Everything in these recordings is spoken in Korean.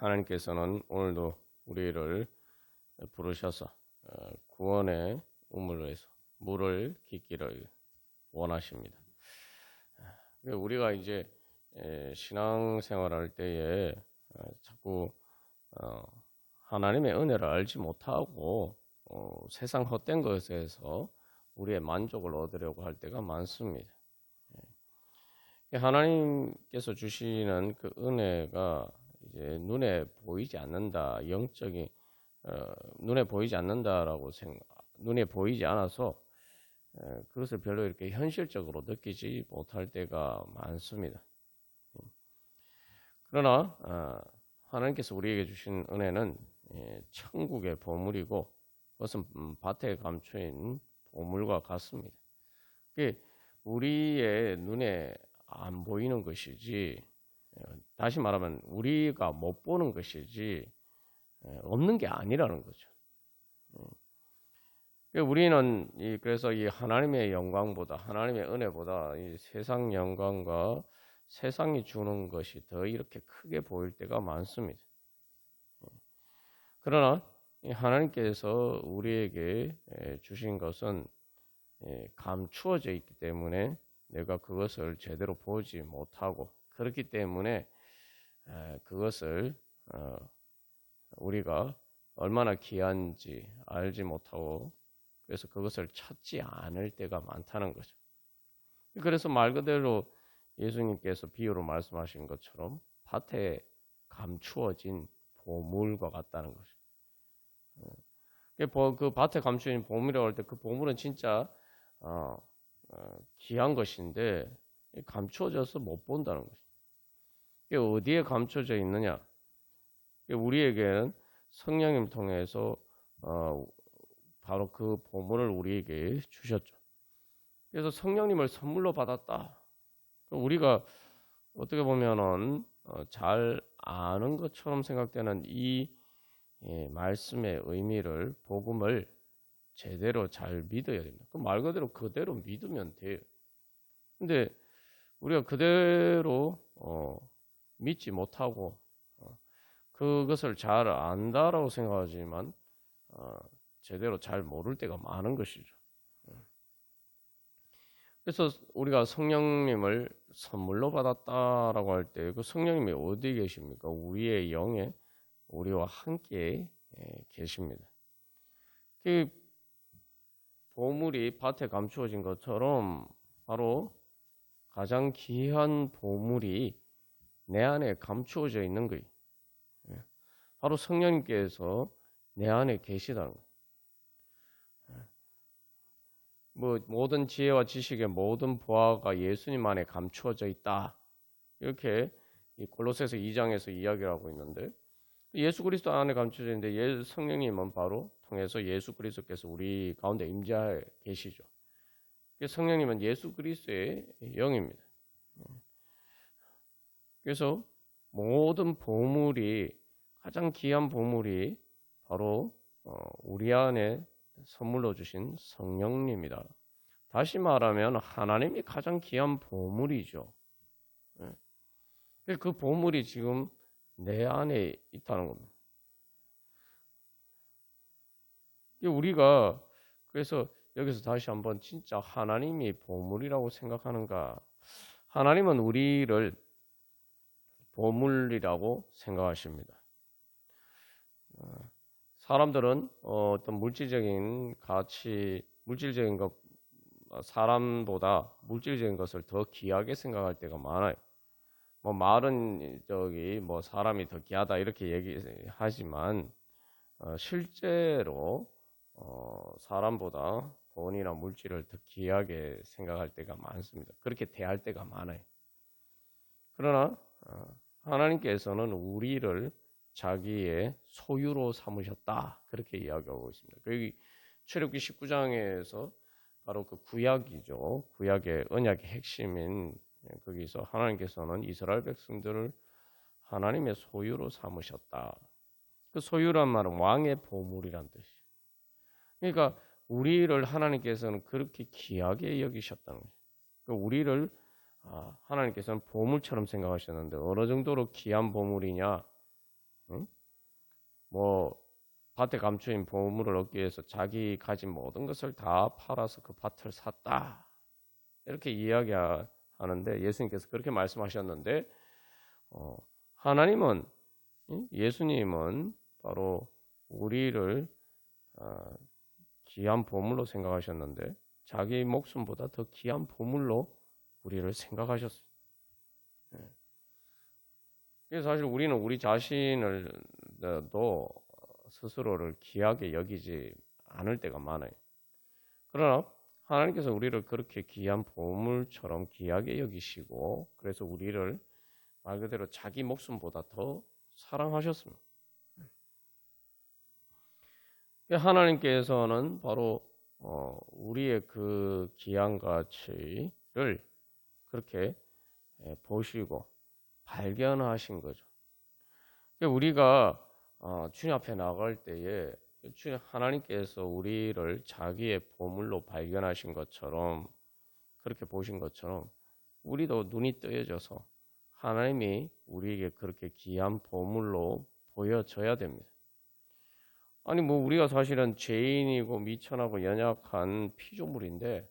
하나님께서는 오늘도 우리를 부르셔서 구원의 우물로 해서 물을 깃기를 원하십니다. 우리가 이제 신앙생활할 때에 자꾸 하나님의 은혜를 알지 못하고 세상 헛된 것에서 우리의 만족을 얻으려고 할 때가 많습니다. 하나님께서 주시는 그 은혜가 이제 눈에 보이지 않는다, 영적인 눈에 보이지 않는다라고 눈에 보이지 않아서 그것을 별로 이렇게 현실적으로 느끼지 못할 때가 많습니다. 그러나 하나님께서 우리에게 주신 은혜는 천국의 보물이고 그것은 밭에 감춰인 보물과 같습니다. 그게 우리의 눈에 안 보이는 것이지, 다시 말하면 우리가 못 보는 것이지 없는 게 아니라는 거죠. 우리는 그래서 이 하나님의 영광보다, 하나님의 은혜보다 이 세상 영광과 세상이 주는 것이 더 이렇게 크게 보일 때가 많습니다. 그러나 하나님께서 우리에게 주신 것은 감추어져 있기 때문에 내가 그것을 제대로 보지 못하고, 그렇기 때문에 그것을 우리가 얼마나 귀한지 알지 못하고, 그래서 그것을 찾지 않을 때가 많다는 거죠. 그래서 말 그대로 예수님께서 비유로 말씀하신 것처럼 밭에 감추어진 보물과 같다는 거죠. 그 밭에 감추어진 보물이라고 할 때 그 보물은 진짜 귀한 것인데 감추어져서 못 본다는 거죠. 이게 어디에 감춰져 있느냐? 우리에게는 성령님 통해서 바로 그 보물을 우리에게 주셨죠. 그래서 성령님을 선물로 받았다. 우리가 어떻게 보면은 잘 아는 것처럼 생각되는 이 말씀의 의미를, 복음을 제대로 잘 믿어야 됩니다. 그 말 그대로 믿으면 돼요. 근데 우리가 그대로 믿지 못하고 그것을 잘 안다라고 생각하지만 제대로 잘 모를 때가 많은 것이죠. 그래서 우리가 성령님을 선물로 받았다라고 할 때 그 성령님이 어디 계십니까? 우리의 영에 우리와 함께 계십니다. 그 보물이 밭에 감추어진 것처럼 바로 가장 귀한 보물이 내 안에 감추어져 있는 거예요. 바로 성령님께서 내 안에 계시다는 거예요. 모든 지혜와 지식의 모든 보화가 예수님 안에 감추어져 있다. 이렇게 골로새서 2장에서 이야기를 하고 있는데, 예수 그리스도 안에 감춰져 있는데 성령님은 바로 통해서 예수 그리스도께서 우리 가운데 임재하여 계시죠. 성령님은 예수 그리스도의 영입니다. 그래서 모든 보물이, 가장 귀한 보물이 바로 우리 안에 선물로 주신 성령님이다. 다시 말하면 하나님이 가장 귀한 보물이죠. 그 보물이 지금 내 안에 있다는 겁니다. 우리가 그래서 여기서 다시 한번 진짜 하나님이 보물이라고 생각하는가? 하나님은 우리를 보물이라고 생각하십니다. 사람들은 어떤 물질적인 가치, 물질적인 것, 사람보다 물질적인 것을 더 귀하게 생각할 때가 많아요. 말은 사람이 더 귀하다 이렇게 얘기하지만 실제로 사람보다 돈이나 물질을 더 귀하게 생각할 때가 많습니다. 그렇게 대할 때가 많아요. 그러나 하나님께서는 우리를 자기의 소유로 삼으셨다, 그렇게 이야기하고 있습니다. 여기 출애굽기 19장에서 바로 그 구약이죠. 구약의 언약의 핵심인 거기서 하나님께서는 이스라엘 백성들을 하나님의 소유로 삼으셨다. 그 소유란 말은 왕의 보물이란 뜻이에요. 그러니까 우리를 하나님께서는 그렇게 귀하게 여기셨다는 거예요. 그러니까 우리를 하나님께서는 보물처럼 생각하셨는데 어느 정도로 귀한 보물이냐? 응? 뭐 밭에 감추인 보물을 얻기 위해서 자기 가진 모든 것을 다 팔아서 그 밭을 샀다. 이렇게 이야기하는데 예수님께서 그렇게 말씀하셨는데 하나님은 예수님은 바로 우리를 귀한 보물로 생각하셨는데 자기 목숨보다 더 귀한 보물로 우리를 생각하셨습니다. 그래서 사실 우리는 우리 자신을도 스스로를 귀하게 여기지 않을 때가 많아요. 그러나 하나님께서 우리를 그렇게 귀한 보물처럼 귀하게 여기시고 그래서 우리를 말 그대로 자기 목숨보다 더 사랑하셨습니다. 하나님께서는 바로 우리의 그 귀한 가치를 그렇게 보시고 발견하신 거죠. 우리가 주님 앞에 나갈 때에 주님 하나님께서 우리를 자기의 보물로 발견하신 것처럼 그렇게 보신 것처럼 우리도 눈이 뜨여져서 하나님이 우리에게 그렇게 귀한 보물로 보여져야 됩니다. 아니 뭐 우리가 사실은 죄인이고 미천하고 연약한 피조물인데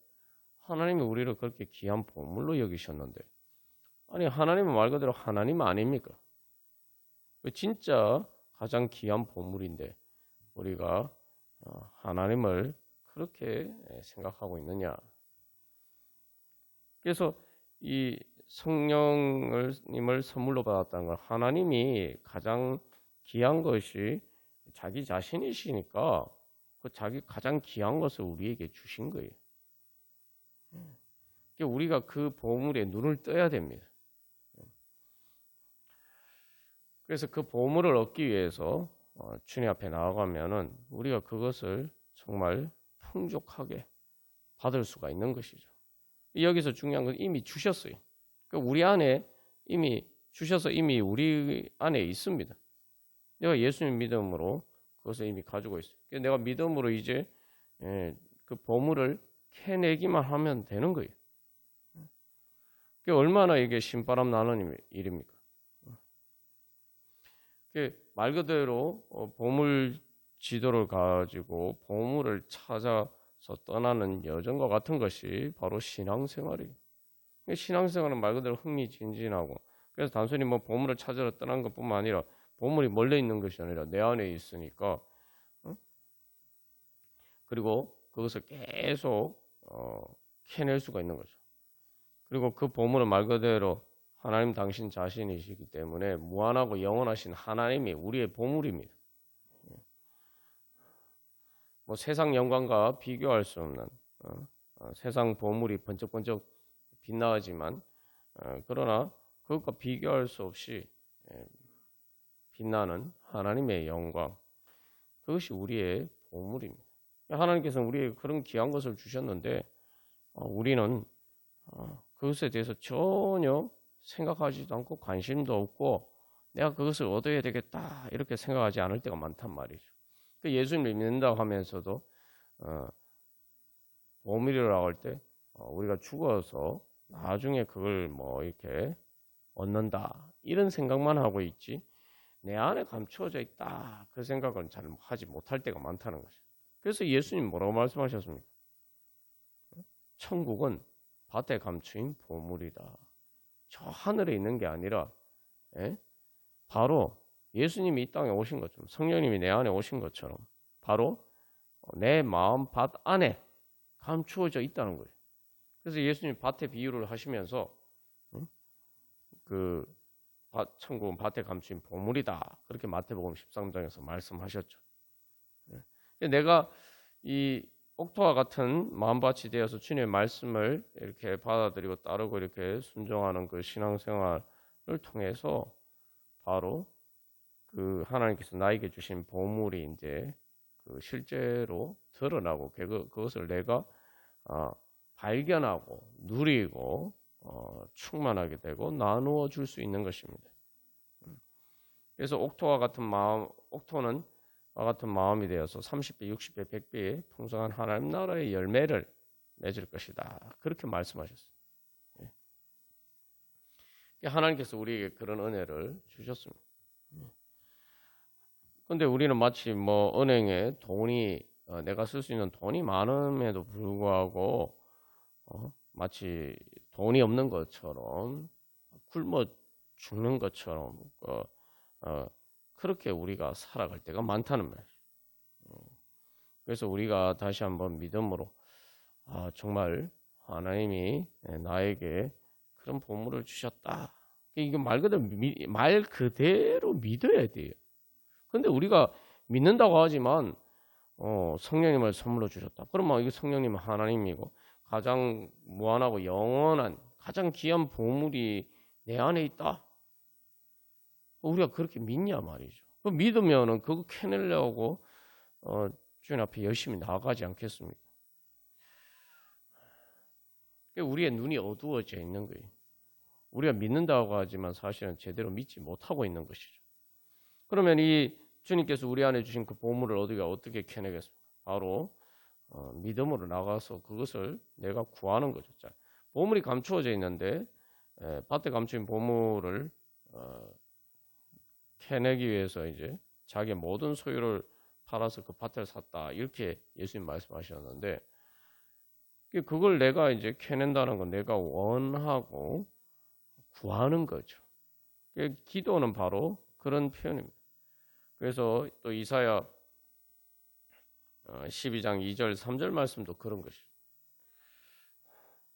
하나님이 우리를 그렇게 귀한 보물로 여기셨는데 아니 하나님은 말 그대로 하나님 아닙니까? 진짜 가장 귀한 보물인데 우리가 하나님을 그렇게 생각하고 있느냐? 그래서 이 성령님을 선물로 받았다는 걸 하나님이 가장 귀한 것이 자기 자신이시니까 그 자기 가장 귀한 것을 우리에게 주신 거예요. 우리가 그 보물에 눈을 떠야 됩니다. 그래서 그 보물을 얻기 위해서 주님 앞에 나아가면은 우리가 그것을 정말 풍족하게 받을 수가 있는 것이죠. 여기서 중요한 건 이미 주셨어요. 그러니까 우리 안에 이미 주셔서 이미 우리 안에 있습니다. 내가 예수님 믿음으로 그것을 이미 가지고 있어요. 내가 믿음으로 이제 그 보물을 캐내기만 하면 되는 거예요. 얼마나 이게 신바람 나는 일입니까? 말 그대로 보물 지도를 가지고 보물을 찾아서 떠나는 여정과 같은 것이 바로 신앙생활이에요. 신앙생활은 말 그대로 흥미진진하고 그래서 단순히 뭐 보물을 찾으러 떠난 것뿐만 아니라 보물이 멀리 있는 것이 아니라 내 안에 있으니까 그리고 그것을 계속 캐낼 수가 있는 거죠. 그리고 그 보물은 말 그대로 하나님 당신 자신이시기 때문에 무한하고 영원하신 하나님이 우리의 보물입니다. 뭐 세상 영광과 비교할 수 없는 세상 보물이 번쩍번쩍 빛나지만 그러나 그것과 비교할 수 없이 빛나는 하나님의 영광 그것이 우리의 보물입니다. 하나님께서는 우리에게 그런 귀한 것을 주셨는데 우리는 그것에 대해서 전혀 생각하지도 않고 관심도 없고 내가 그것을 얻어야 되겠다 이렇게 생각하지 않을 때가 많단 말이죠. 예수님을 믿는다고 하면서도 보물이라고 할 때 우리가 죽어서 나중에 그걸 뭐 이렇게 얻는다 이런 생각만 하고 있지 내 안에 감추어져 있다 그 생각은 잘 하지 못할 때가 많다는 거죠. 그래서 예수님 뭐라고 말씀하셨습니까? 천국은 밭에 감추인 보물이다. 저 하늘에 있는 게 아니라 바로 예수님이 이 땅에 오신 것처럼 성령님이 내 안에 오신 것처럼 바로 내 마음 밭 안에 감추어져 있다는 거예요. 그래서 예수님 밭의 비유를 하시면서 그 천국은 밭에 감추인 보물이다. 그렇게 마태복음 13장에서 말씀하셨죠. 내가 이 옥토와 같은 마음밭이 되어서 주님의 말씀을 이렇게 받아들이고 따르고 이렇게 순종하는 그 신앙생활을 통해서 바로 그 하나님께서 나에게 주신 보물이 이제 그 실제로 드러나고 그것을 내가 발견하고 누리고 충만하게 되고 나누어 줄 수 있는 것입니다. 그래서 옥토와 같은 마음이 되어서 30배, 60배, 100배의 풍성한 하나님 나라의 열매를 맺을 것이다. 그렇게 말씀하셨어요. 하나님께서 우리에게 그런 은혜를 주셨습니다. 근데 우리는 마치 뭐 은행에 돈이 내가 쓸 수 있는 돈이 많음에도 불구하고 마치 돈이 없는 것처럼 굶어 죽는 것처럼 그렇게 우리가 살아갈 때가 많다는 말이에요. 그래서 우리가 다시 한번 믿음으로 정말 하나님이 나에게 그런 보물을 주셨다. 이거 말 그대로 믿어야 돼요. 근데 우리가 믿는다고 하지만 성령님을 선물로 주셨다. 그러면 이게 성령님은 하나님이고 가장 무한하고 영원한 가장 귀한 보물이 내 안에 있다. 우리가 그렇게 믿냐 말이죠. 그 믿으면은 그거 캐내려고 주님 앞에 열심히 나아가지 않겠습니까? 우리의 눈이 어두워져 있는 거예요. 우리가 믿는다고 하지만 사실은 제대로 믿지 못하고 있는 것이죠. 그러면 이 주님께서 우리 안에 주신 그 보물을 우리가 어떻게 캐내겠습니까? 바로 믿음으로 나가서 그것을 내가 구하는 거죠. 자, 보물이 감추어져 있는데 밭에 감춘 보물을 캐내기 위해서 이제 자기의 모든 소유를 팔아서 그 밭을 샀다. 이렇게 예수님 말씀하셨는데 그걸 내가 이제 캐낸다는 건 내가 원하고 구하는 거죠. 기도는 바로 그런 표현입니다. 그래서 또 이사야 12장 2절 3절 말씀도 그런 것이죠.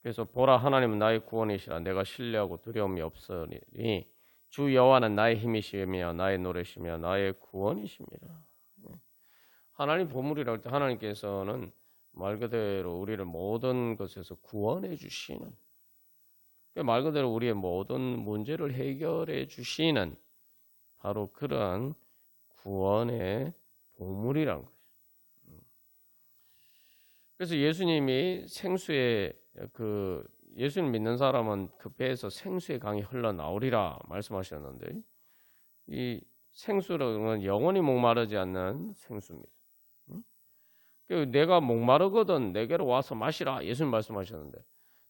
그래서 보라 하나님은 나의 구원이시라 내가 신뢰하고 두려움이 없으니 주 여호와는 나의 힘이시며 나의 노래시며 나의 구원이십니다. 하나님 보물이라 할 때 하나님께서는 말 그대로 우리를 모든 것에서 구원해 주시는 말 그대로 우리의 모든 문제를 해결해 주시는 바로 그러한 구원의 보물이란 거죠. 그래서 예수님이 생수의 예수님 믿는 사람은 그 배에서 생수의 강이 흘러나오리라 말씀하셨는데 이 생수는 영원히 목마르지 않는 생수입니다. 내가 목마르거든 내게로 와서 마시라 예수님 말씀하셨는데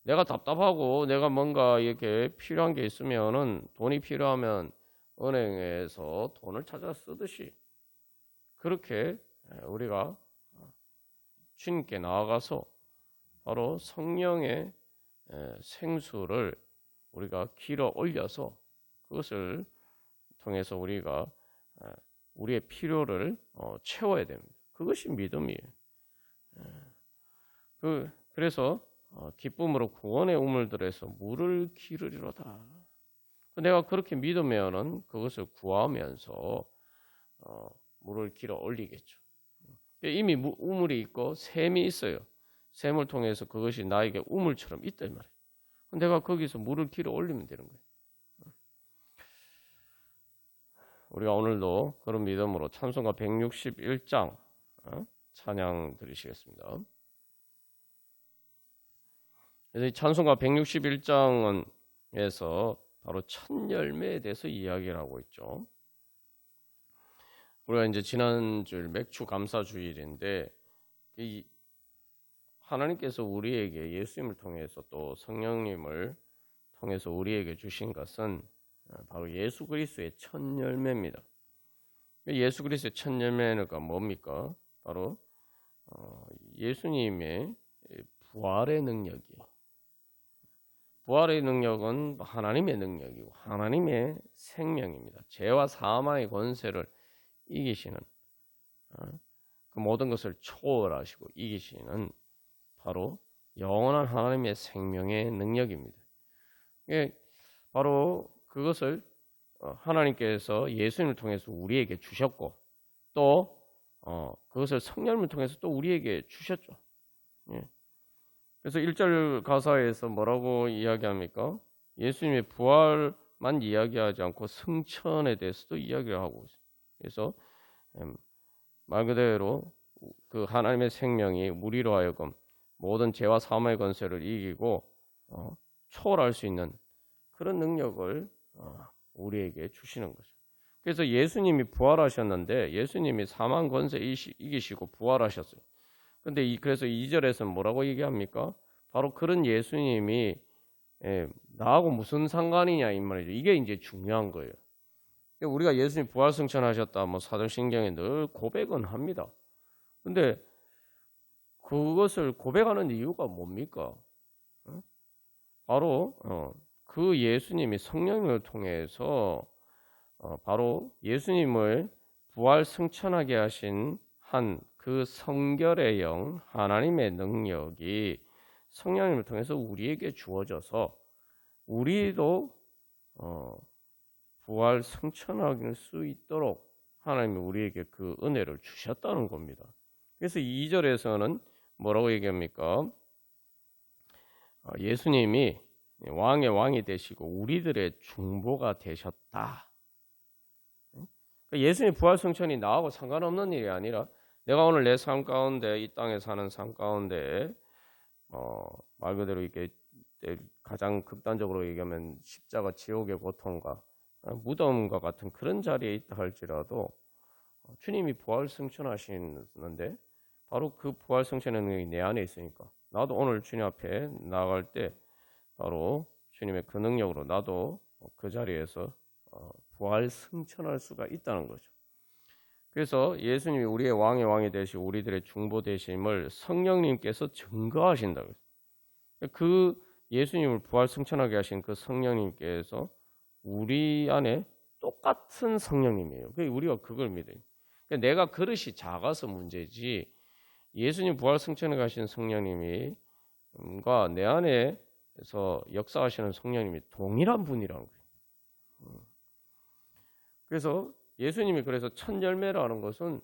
내가 답답하고 내가 뭔가 이렇게 필요한 게 있으면은 돈이 필요하면 은행에서 돈을 찾아 쓰듯이 그렇게 우리가 주님께 나아가서 바로 성령의 생수를 우리가 길어 올려서 그것을 통해서 우리가 우리의 필요를 채워야 됩니다. 그것이 믿음이에요. 그래서 기쁨으로 구원의 우물들에서 물을 기르리로다. 내가 그렇게 믿으면은 그것을 구하면서 물을 길어 올리겠죠. 이미 우물이 있고 샘이 있어요. 샘을 통해서 그것이 나에게 우물처럼 있다 이 말이에요. 내가 거기서 물을 길어 올리면 되는 거예요. 우리가 오늘도 그런 믿음으로 찬송가 161장 찬양 드리시겠습니다. 그래서 이 찬송가 161장에서 바로 첫 열매에 대해서 이야기를 하고 있죠. 우리가 이제 지난주일 맥주 감사 주일인데 이 하나님께서 우리에게 예수님을 통해서 또 성령님을 통해서 우리에게 주신 것은 바로 예수 그리스도의 첫 열매입니다. 예수 그리스도의 첫 열매는 뭡니까? 바로 예수님의 부활의 능력이에요. 부활의 능력은 하나님의 능력이고 하나님의 생명입니다. 죄와 사망의 권세를 이기시는 그 모든 것을 초월하시고 이기시는 바로 영원한 하나님의 생명의 능력입니다. 바로 그것을 하나님께서 예수님을 통해서 우리에게 주셨고 또 그것을 성령님을 통해서 또 우리에게 주셨죠. 그래서 1절 가사에서 뭐라고 이야기합니까? 예수님의 부활만 이야기하지 않고 승천에 대해서도 이야기를 하고 있어요. 그래서 말 그대로 그 하나님의 생명이 우리로 하여금 모든 죄와 사망의 권세를 이기고 초월할 수 있는 그런 능력을 우리에게 주시는 거죠. 그래서 예수님이 부활하셨는데 예수님이 사망 권세 이기시고 부활하셨어요. 근데 그래서 2절에서는 뭐라고 얘기합니까? 바로 그런 예수님이 나하고 무슨 상관이냐 이 말이죠. 이게 이제 중요한 거예요. 우리가 예수님 부활승천하셨다 뭐 사도신경에 늘 고백은 합니다. 근데 그것을 고백하는 이유가 뭡니까? 바로 그 예수님이 성령을 통해서 바로 예수님을 부활 승천하게 하신 한 그 성결의 영 하나님의 능력이 성령님을 통해서 우리에게 주어져서 우리도 부활 승천할 수 있도록 하나님이 우리에게 그 은혜를 주셨다는 겁니다. 그래서 2절에서는 뭐라고 얘기합니까? 예수님이 왕의 왕이 되시고 우리들의 중보가 되셨다. 예수님 부활 승천이 나하고 상관없는 일이 아니라 내가 오늘 내 삶 가운데 이 땅에 사는 삶 가운데 말 그대로 이렇게 가장 극단적으로 얘기하면 십자가 지옥의 고통과 무덤과 같은 그런 자리에 있다 할지라도 주님이 부활 승천하시는데 바로 그 부활 승천의 능력이 내 안에 있으니까 나도 오늘 주님 앞에 나아갈 때 바로 주님의 그 능력으로 나도 그 자리에서 부활 승천할 수가 있다는 거죠. 그래서 예수님이 우리의 왕의 왕이 되시고 우리들의 중보 되심을 성령님께서 증거하신다고. 그 예수님을 부활 승천하게 하신 그 성령님께서 우리 안에 똑같은 성령님이에요. 우리가 그걸 믿어요. 내가 그릇이 작아서 문제지 예수님 부활 승천해 가신 성령님과 내 안에서 역사하시는 성령님이 동일한 분이라는 거예요. 그래서 예수님이 그래서 첫 열매라는 것은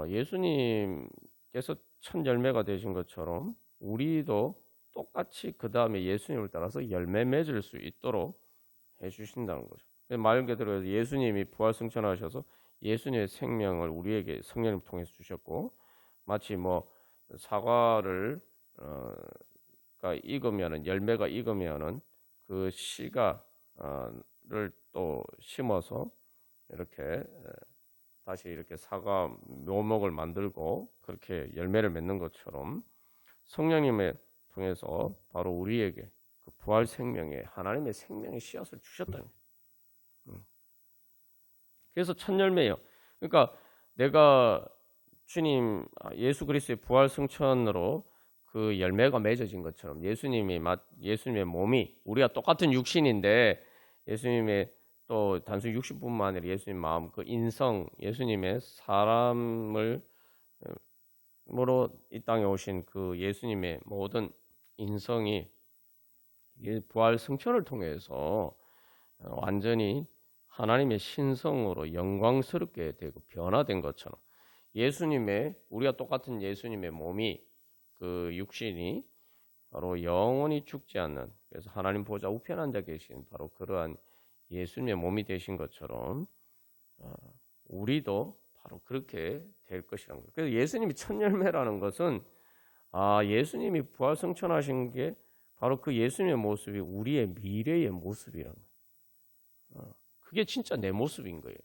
예수님께서 첫 열매가 되신 것처럼 우리도 똑같이 그 다음에 예수님을 따라서 열매 맺을 수 있도록 해주신다는 거죠. 말 그대로 예수님이 부활 승천하셔서 예수님의 생명을 우리에게 성령을 통해서 주셨고 마치 뭐 사과를 익으면은 열매가 익으면은 그 씨가를 또 심어서 이렇게 다시 이렇게 사과 묘목을 만들고 그렇게 열매를 맺는 것처럼 성령님을 통해서 바로 우리에게 그 부활 생명의 하나님의 생명의 씨앗을 주셨다는 거예요. 그래서 첫 열매예요. 그러니까 내가 주님 예수 그리스도의 부활 승천으로 그 열매가 맺어진 것처럼 예수님의 몸이 우리가 똑같은 육신인데 예수님의 또 단순히 육신뿐만 아니라 예수님 마음 그 인성 예수님의 사람을 으로 이 땅에 오신 그 예수님의 모든 인성이 부활 승천을 통해서 완전히 하나님의 신성으로 영광스럽게 되고 변화된 것처럼 우리가 똑같은 예수님의 몸이 그 육신이 바로 영원히 죽지 않는 그래서 하나님 보좌 우편 앉아 계신 바로 그러한 예수님의 몸이 되신 것처럼 우리도 바로 그렇게 될 것이라는 거예요. 그래서 예수님이 첫 열매라는 것은 예수님이 부활 승천하신 게 바로 그 예수님의 모습이 우리의 미래의 모습이라는 거예요. 그게 진짜 내 모습인 거예요.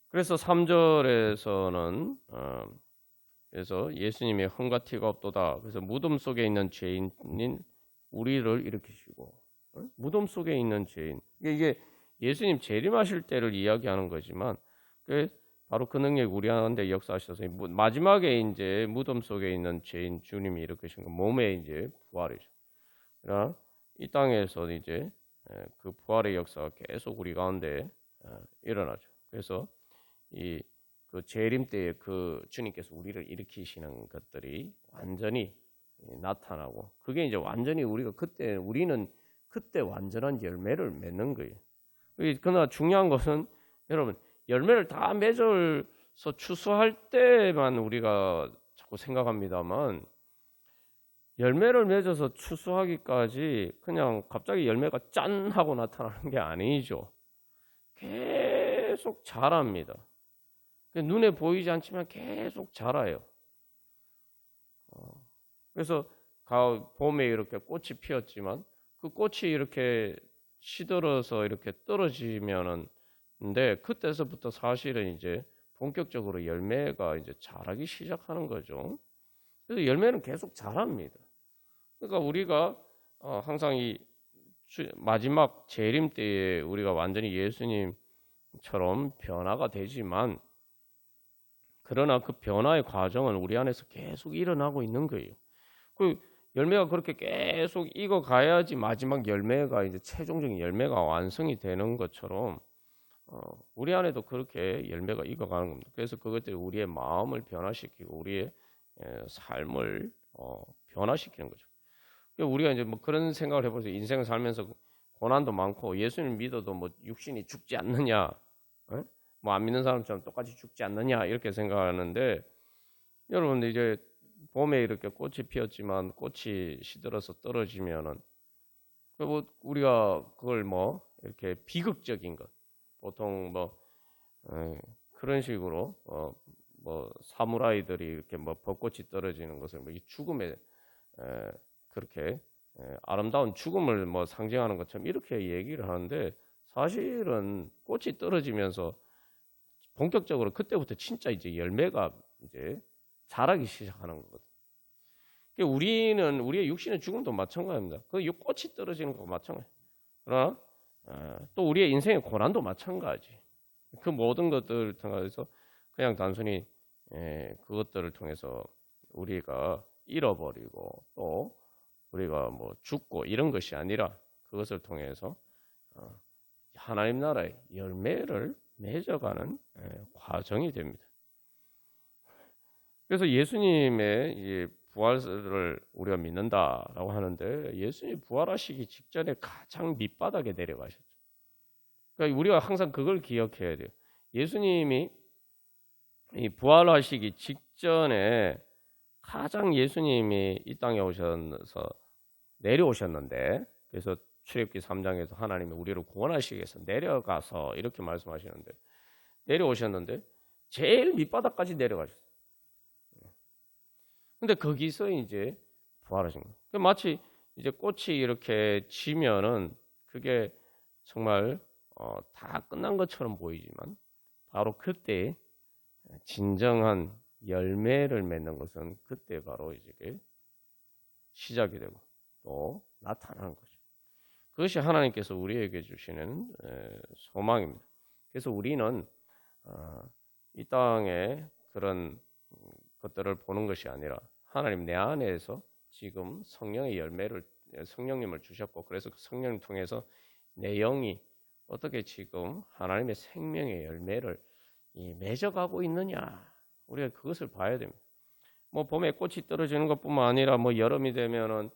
그래서 3절에서는 그래서 예수님이 흠과 티가 없도다. 그래서 무덤 속에 있는 죄인인 우리를 일으키시고 무덤 속에 있는 죄인 이게 예수님 재림하실 때를 이야기하는 거지만 바로 그 능력이 우리 안에 역사하셔서 마지막에 이제 무덤 속에 있는 죄인 주님이 일으키신 거 몸의 이제 부활이죠. 그러나 이 땅에서 이제 그 부활의 역사가 계속 우리 가운데 일어나죠. 그래서 그 재림 때에 그 주님께서 우리를 일으키시는 것들이 완전히 나타나고 그게 이제 완전히 우리는 그때 완전한 열매를 맺는 거예요. 그러나 중요한 것은 여러분 열매를 다 맺어서 추수할 때만 우리가 자꾸 생각합니다만 열매를 맺어서 추수하기까지 그냥 갑자기 열매가 짠 하고 나타나는 게 아니죠. 계속 자랍니다. 눈에 보이지 않지만 계속 자라요. 그래서 봄에 이렇게 꽃이 피었지만 그 꽃이 이렇게 시들어서 이렇게 떨어지면은 근데 그때서부터 사실은 이제 본격적으로 열매가 이제 자라기 시작하는 거죠. 그래서 열매는 계속 자랍니다. 그러니까 우리가 항상 이 마지막 재림 때에 우리가 완전히 예수님처럼 변화가 되지만 그러나 그 변화의 과정은 우리 안에서 계속 일어나고 있는 거예요. 그 열매가 그렇게 계속 익어 가야지 마지막 열매가 이제 최종적인 열매가 완성이 되는 것처럼 우리 안에도 그렇게 열매가 익어가는 겁니다. 그래서 그것들이 우리의 마음을 변화시키고 우리의 삶을 변화시키는 거죠. 우리가 이제 뭐 그런 생각을 해보세요. 인생을 살면서 고난도 많고 예수님 믿어도 뭐 육신이 죽지 않느냐, 뭐 안 믿는 사람처럼 똑같이 죽지 않느냐 이렇게 생각하는데 여러분들 이제 봄에 이렇게 꽃이 피었지만 꽃이 시들어서 떨어지면은 뭐 우리가 그걸 뭐 이렇게 비극적인 것 보통 뭐 그런 식으로 뭐 사무라이들이 이렇게 뭐 벚꽃이 떨어지는 것을 뭐 이 죽음의 그렇게 아름다운 죽음을 뭐 상징하는 것처럼 이렇게 얘기를 하는데 사실은 꽃이 떨어지면서 본격적으로 그때부터 진짜 이제 열매가 이제 자라기 시작하는 거거든요. 우리는 우리의 육신의 죽음도 마찬가지입니다. 그 꽃이 떨어지는 거고 마찬가지. 그러나 또 우리의 인생의 고난도 마찬가지. 그 모든 것들을 통해서 그냥 단순히 그것들을 통해서 우리가 잃어버리고 또 우리가 뭐 죽고 이런 것이 아니라 그것을 통해서 하나님 나라의 열매를 맺어가는 과정이 됩니다. 그래서 예수님의 이 부활을 우리가 믿는다라고 하는데 예수님이 부활하시기 직전에 가장 밑바닥에 내려가셨죠. 그러니까 우리가 항상 그걸 기억해야 돼요. 예수님이 이 부활하시기 직전에 가장 예수님이 이 땅에 오셔서 내려오셨는데 그래서 출애굽기 3장에서 하나님이 우리를 구원하시기 위해서 내려가서 이렇게 말씀하시는데 내려오셨는데 제일 밑바닥까지 내려가셨어요. 근데 거기서 이제 부활하신 거예요. 마치 이제 꽃이 이렇게 지면은 그게 정말 다 끝난 것처럼 보이지만 바로 그때 진정한 열매를 맺는 것은 그때 바로 이제 시작이 되고 또 나타나는 거죠. 그것이 하나님께서 우리에게 주시는 소망입니다. 그래서 우리는 이 땅에 그런 것들을 보는 것이 아니라 하나님 내 안에서 지금 성령의 열매를 성령님을 주셨고 그래서 그 성령님 통해서 내 영이 어떻게 지금 하나님의 생명의 열매를 맺어가고 있느냐 우리가 그것을 봐야 됩니다. 뭐 봄에 꽃이 떨어지는 것뿐만 아니라 뭐 여름이 되면은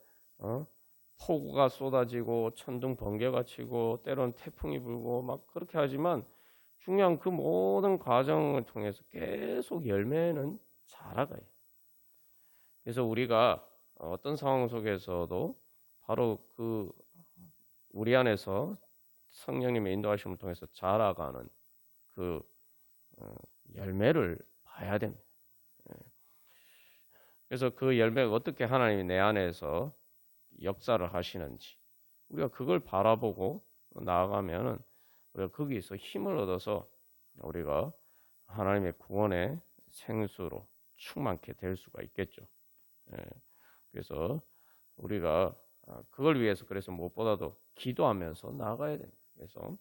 폭우가 쏟아지고 천둥 번개가 치고 때로는 태풍이 불고 막 그렇게 하지만 중요한 그 모든 과정을 통해서 계속 열매는 자라가요. 그래서 우리가 어떤 상황 속에서도 바로 그 우리 안에서 성령님의 인도하심을 통해서 자라가는 그 열매를 봐야 됩니다. 그래서 그 열매가 어떻게 하나님이 내 안에서 역사를 하시는지 우리가 그걸 바라보고 나아가면은 우리가 거기서 힘을 얻어서 우리가 하나님의 구원의 생수로 충만케 될 수가 있겠죠. 그래서 우리가 그걸 위해서 그래서 무엇보다도 기도하면서 나아가야 됩니다. 그래서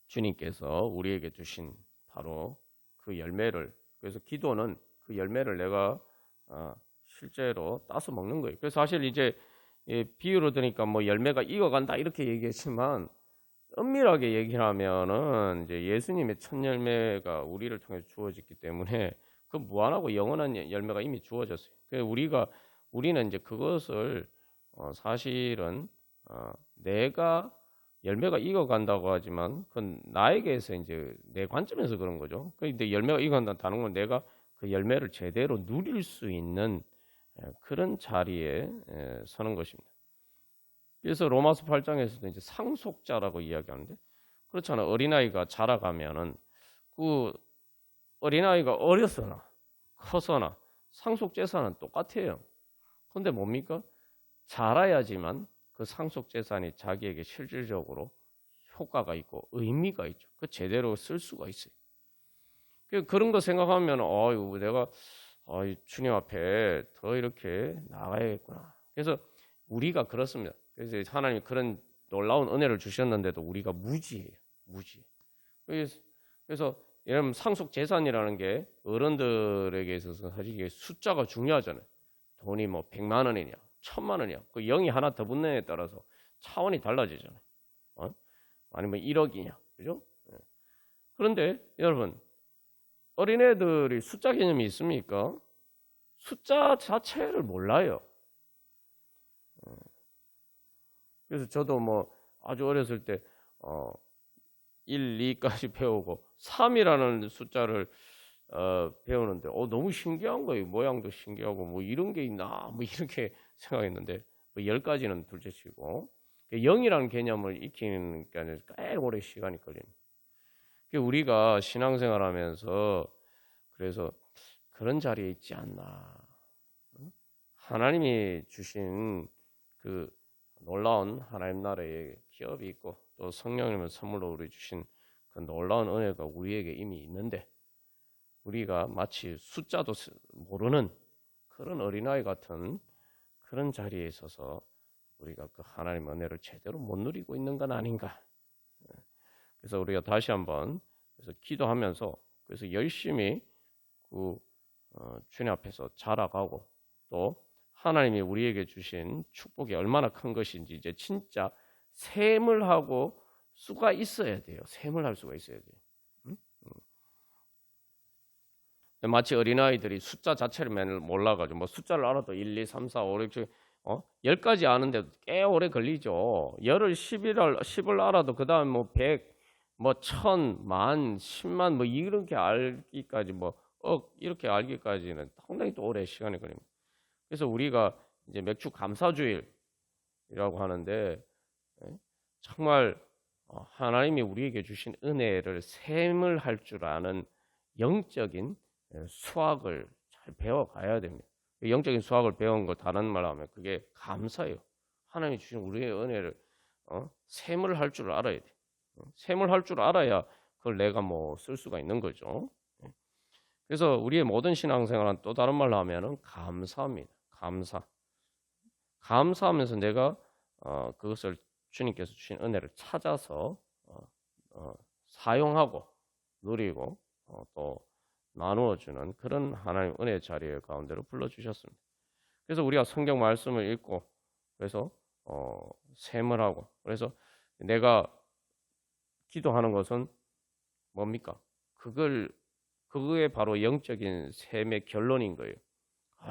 주님께서 우리에게 주신 바로 그 열매를 그래서 기도는 그 열매를 내가 실제로 따서 먹는 거예요. 그래서 사실 이제 비유로 드니까 뭐 열매가 익어간다 이렇게 얘기했지만 엄밀하게 얘기를 하면은 이제 예수님의 첫 열매가 우리를 통해서 주어졌기 때문에 그 무한하고 영원한 열매가 이미 주어졌어요. 그래서 우리는 이제 그것을 사실은 내가 열매가 익어간다고 하지만 그건 나에게서 이제 내 관점에서 그런 거죠. 근데 열매가 익어간다는 건 내가 그 열매를 제대로 누릴 수 있는 그런 자리에 서는 것입니다. 그래서 로마서 8장에서도 이제 상속자라고 이야기하는데 그렇잖아. 어린아이가 자라가면은 그 어린아이가 어려서나 커서나 상속재산은 똑같아요. 근데 뭡니까? 자라야지만 그 상속재산이 자기에게 실질적으로 효과가 있고 의미가 있죠. 그 제대로 쓸 수가 있어요. 그런 거 생각하면 내가 주님 앞에 더 이렇게 나가야겠구나. 그래서 우리가 그렇습니다. 그래서 하나님이 그런 놀라운 은혜를 주셨는데도 우리가 무지해요. 무지. 그래서 여러분 상속 재산이라는 게 어른들에게 있어서 사실 이게 숫자가 중요하잖아요. 돈이 뭐 100만 원이냐, 1000만 원이냐, 그 0이 하나 더 붙느냐에 따라서 차원이 달라지잖아요. 아니면 1억이냐, 그죠? 그런데 여러분 어린애들이 숫자 개념이 있습니까? 숫자 자체를 몰라요. 그래서 저도 뭐 아주 어렸을 때 1, 2까지 배우고 3이라는 숫자를 배우는데 너무 신기한 거예요. 모양도 신기하고 뭐 이런 게 있나 뭐 이렇게 생각했는데 뭐 10까지는 둘째치고 0이라는 개념을 익히는 게 꽤 오래 시간이 걸립니다. 우리가 신앙생활하면서 그래서 그런 자리에 있지 않나. 하나님이 주신 그 놀라운 하나님 나라의 기업이 있고 또 성령님을 선물로 우리 주신 그 놀라운 은혜가 우리에게 이미 있는데 우리가 마치 숫자도 모르는 그런 어린아이 같은 그런 자리에 있어서 우리가 그 하나님 은혜를 제대로 못 누리고 있는 건 아닌가. 그래서 우리가 다시 한번 그래서 기도하면서 그래서 열심히 그 주님 앞에서 자라가고 또 하나님이 우리에게 주신 축복이 얼마나 큰 것인지 이제 진짜 셈을 하고 수가 있어야 돼요. 셈을 할 수가 있어야 돼요. 마치 어린아이들이 숫자 자체를 맨날 몰라가지고 뭐 숫자를 알아도 1, 2, 3, 4, 5, 6, 7 10까지 아는데도 꽤 오래 걸리죠. 열을 10을 알아도 그 다음 뭐 100, 뭐 1000, 만, 10만 뭐 이렇게 알기까지 뭐 이렇게 알기까지는 상당히 또 오래 시간이 걸립니다. 그래서 우리가 이제 맥주 감사주일이라고 하는데 정말 하나님이 우리에게 주신 은혜를 셈을 할 줄 아는 영적인 수학을 잘 배워가야 됩니다. 영적인 수학을 배운 거 다른 말로 하면 그게 감사예요. 하나님이 주신 우리의 은혜를 셈을 할 줄 알아야 돼. 셈을 할 줄 알아야 그걸 내가 뭐 쓸 수가 있는 거죠. 그래서 우리의 모든 신앙생활은 또 다른 말로 하면은 감사입니다. 감사하면서 내가 그것을 주님께서 주신 은혜를 찾아서 사용하고 누리고 또 나누어주는 그런 하나님 은혜 자리의 가운데로 불러주셨습니다. 그래서 우리가 성경 말씀을 읽고 그래서 셈을 하고 그래서 내가 기도하는 것은 뭡니까? 그거에 바로 영적인 셈의 결론인 거예요.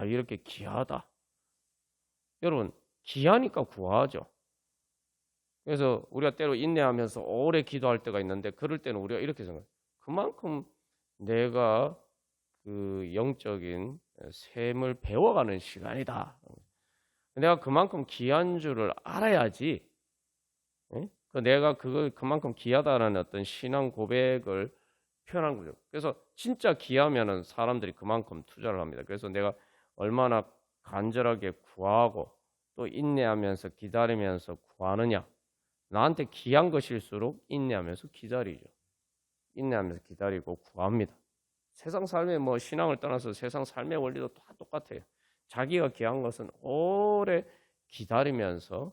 이렇게 귀하다. 여러분 귀하니까 구하죠. 그래서 우리가 때로 인내하면서 오래 기도할 때가 있는데 그럴 때는 우리가 이렇게 생각해요. 그만큼 내가 그 영적인 셈을 배워가는 시간이다. 내가 그만큼 귀한 줄을 알아야지. 내가 그만큼 귀하다는 어떤 신앙 고백을 표현한 거죠. 그래서 진짜 귀하면은 사람들이 그만큼 투자를 합니다. 그래서 내가 얼마나 간절하게 구하고 또 인내하면서 기다리면서 구하느냐. 나한테 귀한 것일수록 인내하면서 기다리죠. 인내하면서 기다리고 구합니다. 세상 삶의 뭐 신앙을 떠나서 세상 삶의 원리도 다 똑같아요. 자기가 귀한 것은 오래 기다리면서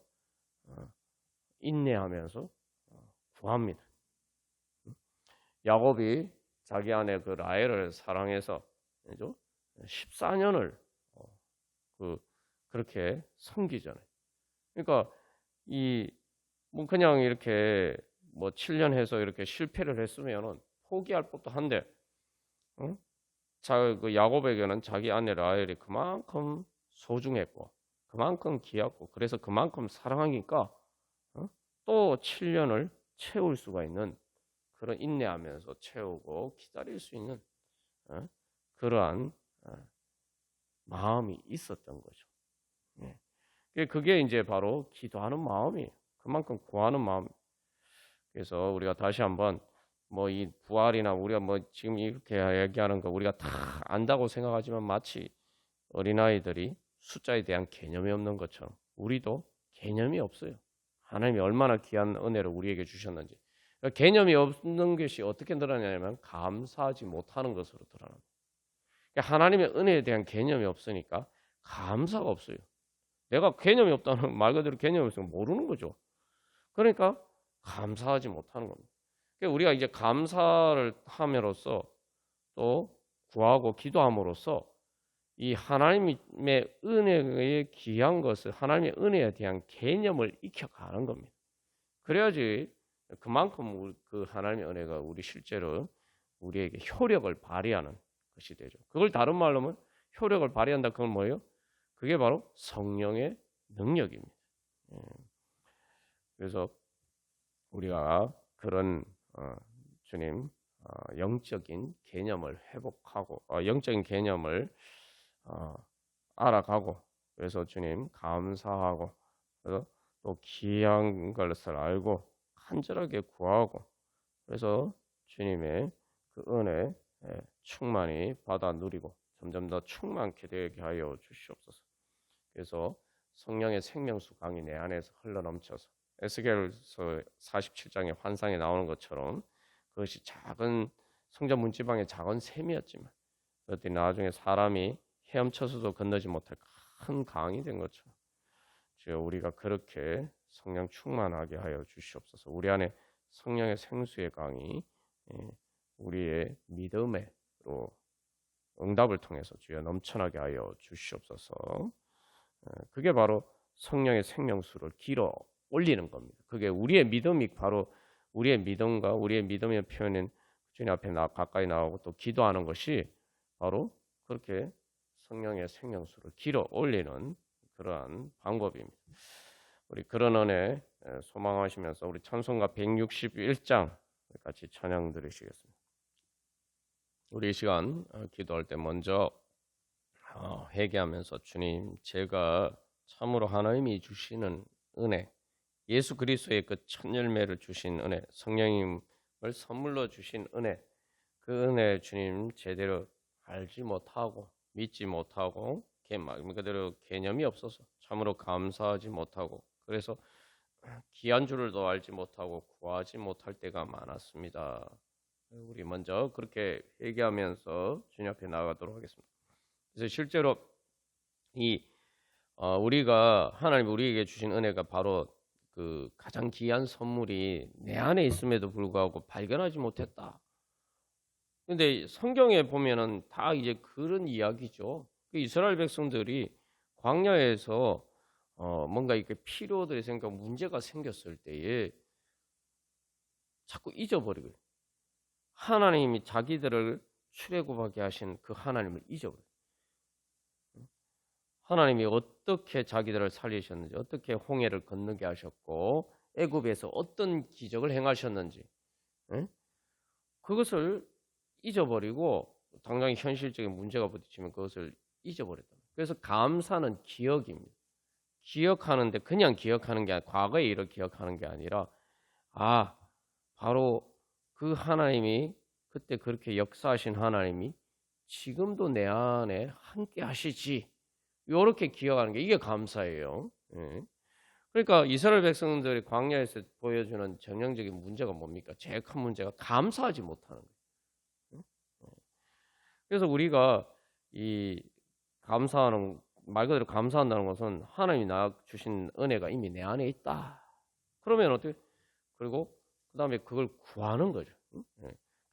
인내하면서 구합니다. 야곱이 자기 아내 그 라헬을 사랑해서 14년을 그렇게 섬기잖아요. 그러니까 뭐 그냥 이렇게 뭐 7년 해서 이렇게 실패를 했으면은 포기할 법도 한데, 그 야곱에게는 자기 아내 라헬이 그만큼 소중했고, 그만큼 귀했고, 그래서 그만큼 사랑하니까 또 7년을 채울 수가 있는 그런 인내하면서 채우고 기다릴 수 있는 그러한 마음이 있었던 거죠. 그게 이제 바로 기도하는 마음이에요. 그만큼 구하는 마음. 그래서 우리가 다시 한번 뭐 이 부활이나 우리가 뭐 지금 이렇게 얘기하는 거 우리가 다 안다고 생각하지만 마치 어린아이들이 숫자에 대한 개념이 없는 것처럼 우리도 개념이 없어요. 하나님이 얼마나 귀한 은혜를 우리에게 주셨는지. 그러니까 개념이 없는 것이 어떻게 드러나냐면 감사하지 못하는 것으로 드러납니다. 그러니까 하나님의 은혜에 대한 개념이 없으니까 감사가 없어요. 내가 개념이 없다는 말 그대로 개념이 없으면 모르는 거죠. 그러니까 감사하지 못하는 겁니다. 그러니까 우리가 이제 감사를 함으로써 또 구하고 기도함으로써 이 하나님의 은혜의 귀한 것을 하나님의 은혜에 대한 개념을 익혀가는 겁니다. 그래야지 그만큼 그 하나님의 은혜가 우리 실제로 우리에게 효력을 발휘하는 것이 되죠. 그걸 다른 말로 하면 효력을 발휘한다. 그건 뭐예요? 그게 바로 성령의 능력입니다. 그래서 우리가 그런 주님 영적인 개념을 회복하고 영적인 개념을 알아가고 그래서 주님 감사하고 그래서 또 귀한 것을 알고 간절하게 구하고 그래서 주님의 그 은혜 충만히 받아 누리고 점점 더 충만케 되게 하여 주시옵소서. 그래서 성령의 생명수 강이 내 안에서 흘러넘쳐서 에스겔서 47장의 환상에 나오는 것처럼 그것이 작은 성전 문지방의 작은 샘이었지만 그것들이 나중에 사람이 헤엄쳐서도 건너지 못할 큰 강이 된 것처럼 주여 우리가 그렇게 성령 충만하게 하여 주시옵소서. 우리 안에 성령의 생수의 강이 우리의 믿음으로 응답을 통해서 주여 넘쳐나게 하여 주시옵소서. 그게 바로 성령의 생명수를 길어 올리는 겁니다. 그게 우리의 믿음이 바로 우리의 믿음과 우리의 믿음의 표현인 주님 앞에 가까이 나오고 또 기도하는 것이 바로 그렇게 성령의 생명수를 길어 올리는 그러한 방법입니다. 우리 그런 은혜 소망하시면서 우리 찬송가 161장 같이 찬양 드리시겠습니다. 우리 이 시간 기도할 때 먼저 회개하면서 주님 제가 참으로 하나님이 주시는 은혜 예수 그리스도의 그 첫 열매를 주신 은혜 성령님을 선물로 주신 은혜 그 은혜 주님 제대로 알지 못하고 믿지 못하고 말 그대로 개념이 없어서 참으로 감사하지 못하고 그래서 귀한 줄을 더 알지 못하고 구하지 못할 때가 많았습니다. 우리 먼저 그렇게 회개하면서 주님 앞에 나아가도록 하겠습니다. 그래서 실제로 우리가 하나님 우리에게 주신 은혜가 바로 그 가장 귀한 선물이 내 안에 있음에도 불구하고 발견하지 못했다. 근데 성경에 보면은 다 이제 그런 이야기죠. 그 이스라엘 백성들이 광야에서 뭔가 이렇게 필요들이 생겨 문제가 생겼을 때에 자꾸 잊어버리고 하나님이 자기들을 출애굽하게 하신 그 하나님을 잊어버려요. 하나님이 어떻게 자기들을 살리셨는지 어떻게 홍해를 건너게 하셨고 애굽에서 어떤 기적을 행하셨는지 그것을 잊어버리고 당장 현실적인 문제가 부딪히면 그것을 잊어버렸다. 그래서 감사는 기억입니다. 기억하는데 그냥 기억하는 게 아니라 과거의 일을 기억하는 게 아니라 바로 그 하나님이 그때 그렇게 역사하신 하나님이 지금도 내 안에 함께 하시지 이렇게 기억하는 게 이게 감사예요. 그러니까 이스라엘 백성들이 광야에서 보여주는 전형적인 문제가 뭡니까? 제일 큰 문제가 감사하지 못하는 거예요. 그래서 우리가 이 감사하는 말 그대로 감사한다는 것은 하나님이 나 주신 은혜가 이미 내 안에 있다. 그러면 어떻게? 그리고 그 다음에 그걸 구하는 거죠.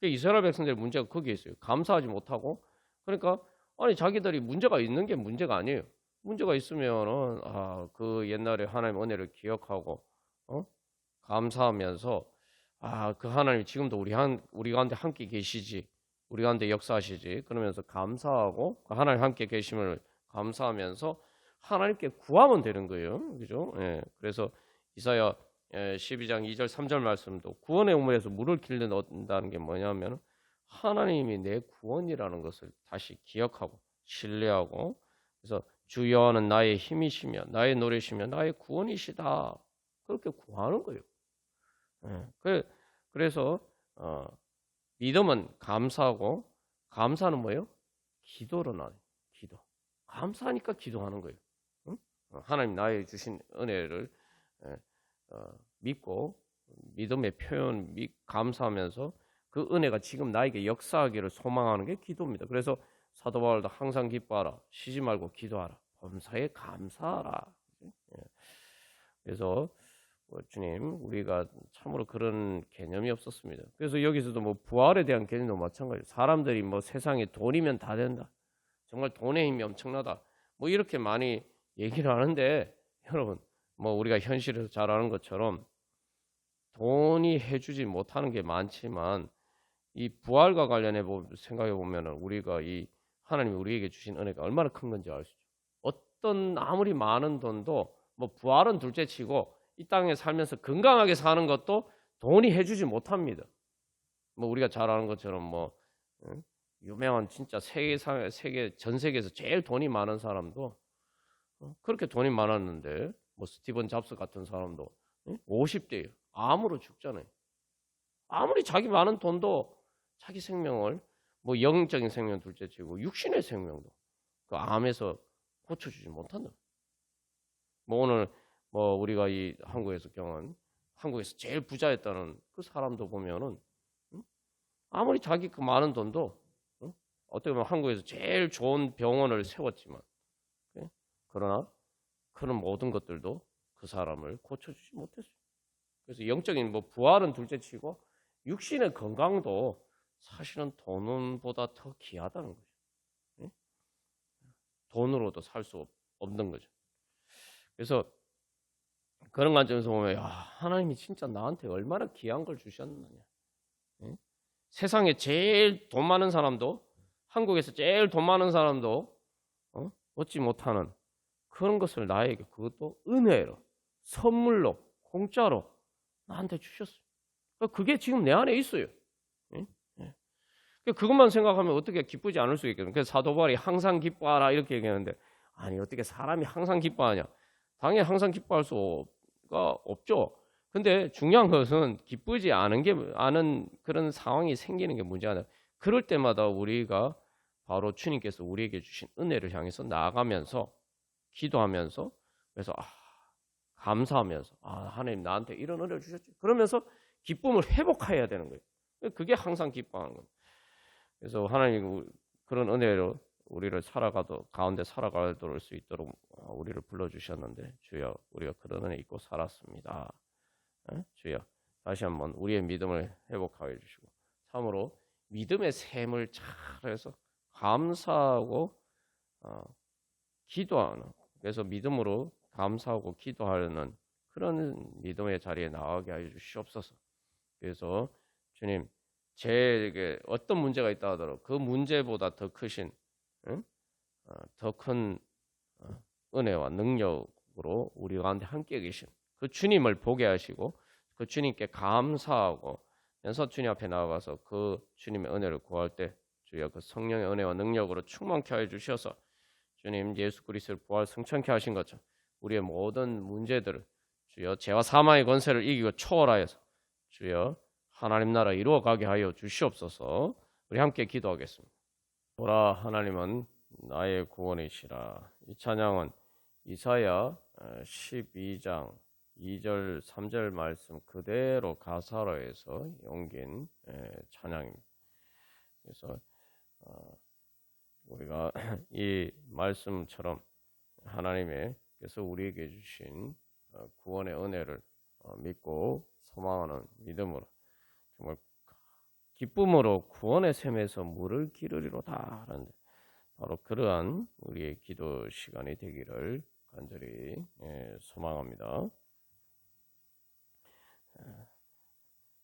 이스라엘 백성들의 문제가 거기에 있어요. 감사하지 못하고 그러니까 아니 자기들이 문제가 있는 게 문제가 아니에요. 문제가 있으면은 그 옛날에 하나님의 은혜를 기억하고 감사하면서 그 하나님이 지금도 우리 가운데 함께 계시지. 우리 가운데 역사하시지. 그러면서 감사하고 하나님 함께 계심을 감사하면서 하나님께 구하면 되는 거예요. 그죠? 그래서 이사야 12장 2절 3절 말씀도 구원의 우물에서 물을 길러 넣는다는 게 뭐냐면 하나님이 내 구원이라는 것을 다시 기억하고 신뢰하고 그래서 주 여호와는 나의 힘이시며 나의 노래시며 나의 구원이시다. 그렇게 구하는 거예요. 그래서 믿음은 감사하고 감사는 뭐예요? 기도로 나와요. 기도. 감사하니까 기도하는 거예요. 하나님 나의 주신 은혜를 믿고 믿음의 표현 감사하면서 그 은혜가 지금 나에게 역사하기를 소망하는 게 기도입니다. 그래서 사도 바울도 항상 기뻐하라. 쉬지 말고 기도하라. 범사에 감사하라. 그래서 주님, 우리가 참으로 그런 개념이 없었습니다. 그래서 여기서도 뭐 부활에 대한 개념도 마찬가지예요. 사람들이 뭐 세상에 돈이면 다 된다. 정말 돈의 힘이 엄청나다. 뭐 이렇게 많이 얘기를 하는데 여러분, 뭐 우리가 현실에서 잘 아는 것처럼 돈이 해주지 못하는 게 많지만 이 부활과 관련해 생각해 보면은 우리가 이 하나님이 우리에게 주신 은혜가 얼마나 큰 건지 알 수 있죠. 어떤 아무리 많은 돈도 뭐 부활은 둘째치고 이 땅에 살면서 건강하게 사는 것도 돈이 해주지 못합니다. 뭐 우리가 잘 아는 것처럼 뭐 유명한 진짜 세계 전 세계에서 제일 돈이 많은 사람도 그렇게 돈이 많았는데 뭐 스티븐 잡스 같은 사람도 50대예요. 암으로 죽잖아요. 아무리 자기 많은 돈도 자기 생명을 뭐 영적인 생명 둘째치고 육신의 생명도 그 암에서 고쳐주지 못한다. 뭐 오늘 뭐 우리가 이 한국에서 경험, 한국에서 제일 부자였다는 그 사람도 보면은 아무리 자기 그 많은 돈도 어떻게 보면 한국에서 제일 좋은 병원을 세웠지만 그러나 그런 모든 것들도 그 사람을 고쳐주지 못했어요. 그래서 영적인 뭐 부활은 둘째치고 육신의 건강도 사실은 돈보다 더 귀하다는 거죠. 돈으로도 살 수 없는 거죠. 그래서 그런 관점에서 보면 하나님이 진짜 나한테 얼마나 귀한 걸 주셨느냐. 세상에 제일 돈 많은 사람도 한국에서 제일 돈 많은 사람도 얻지 못하는 그런 것을 나에게 그것도 은혜로 선물로 공짜로 나한테 주셨어요. 그게 지금 내 안에 있어요. 그것만 생각하면 어떻게 기쁘지 않을 수 있겠어요. 그래서 사도 바울이 항상 기뻐하라 이렇게 얘기하는데 아니 어떻게 사람이 항상 기뻐하냐. 당연히 항상 기뻐할 수가 없죠. 근데 중요한 것은 기쁘지 않은 그런 상황이 생기는 게 문제가 아니라 그럴 때마다 우리가 바로 주님께서 우리에게 주신 은혜를 향해서 나아가면서 기도하면서 그래서 감사하면서 하나님 나한테 이런 은혜를 주셨지. 그러면서 기쁨을 회복해야 되는 거예요. 그게 항상 기뻐하는 거예요. 그래서 하나님 그런 은혜로 우리를 가운데 살아가도록 수 있도록 우리를 불러주셨는데 주여 우리가 그런 은혜 잊고 살았습니다. 주여 다시 한번 우리의 믿음을 회복하게 해주시고 참으로 믿음의 샘을 잘해서 감사하고 기도하는 그래서 믿음으로 감사하고 기도하는 그런 믿음의 자리에 나가게 하여 주시옵소서. 그래서 주님 제게 어떤 문제가 있다 하더라도 그 문제보다 더 크신 더 큰 은혜와 능력으로 우리 가운데 함께 계신 그 주님을 보게 하시고 그 주님께 감사하고 연서 주님 앞에 나아가서 그 주님의 은혜를 구할 때 주여 그 성령의 은혜와 능력으로 충만케 하여 주셔서 주님 예수 그리스도를 부활 승천케 하신 것처럼 우리의 모든 문제들을 주여 죄와 사망의 권세를 이기고 초월하여서 주여 하나님 나라 이루어가게 하여 주시옵소서. 우리 함께 기도하겠습니다. 보라 하나님은 나의 구원이시라. 이 찬양은 이사야 12장 2절 3절 말씀 그대로 가사로 해서 옮긴 찬양입니다. 그래서 우리가 이 말씀처럼 하나님께서 우리에게 주신 구원의 은혜를 믿고 소망하는 믿음으로 정말 기쁨으로 구원의 샘에서 물을 기르리로다 하는데 바로 그러한 우리의 기도 시간이 되기를 간절히 소망합니다.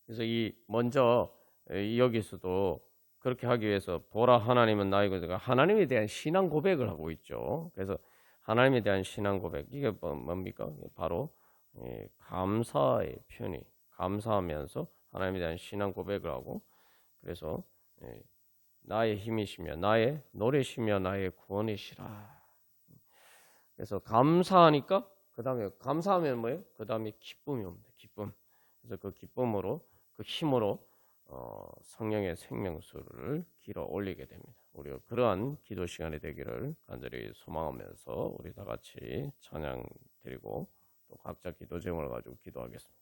그래서 먼저 여기서도 그렇게 하기 위해서 보라 하나님은 나의 구주가 하나님에 대한 신앙 고백을 하고 있죠. 그래서 하나님에 대한 신앙 고백 이게 뭡니까? 바로 감사의 표현이 감사하면서 하나님에 대한 신앙 고백을 하고 그래서 나의 힘이시며 나의 노래시며 나의 구원이시라. 그래서 감사하니까 그 다음에 감사하면 뭐예요? 그 다음에 기쁨이 옵니다. 기쁨. 그래서 그 기쁨으로 그 힘으로 성령의 생명수를 길어 올리게 됩니다. 우리가 그러한 기도 시간이 되기를 간절히 소망하면서 우리 다 같이 찬양 드리고 또 각자 기도 제목을 가지고 기도하겠습니다.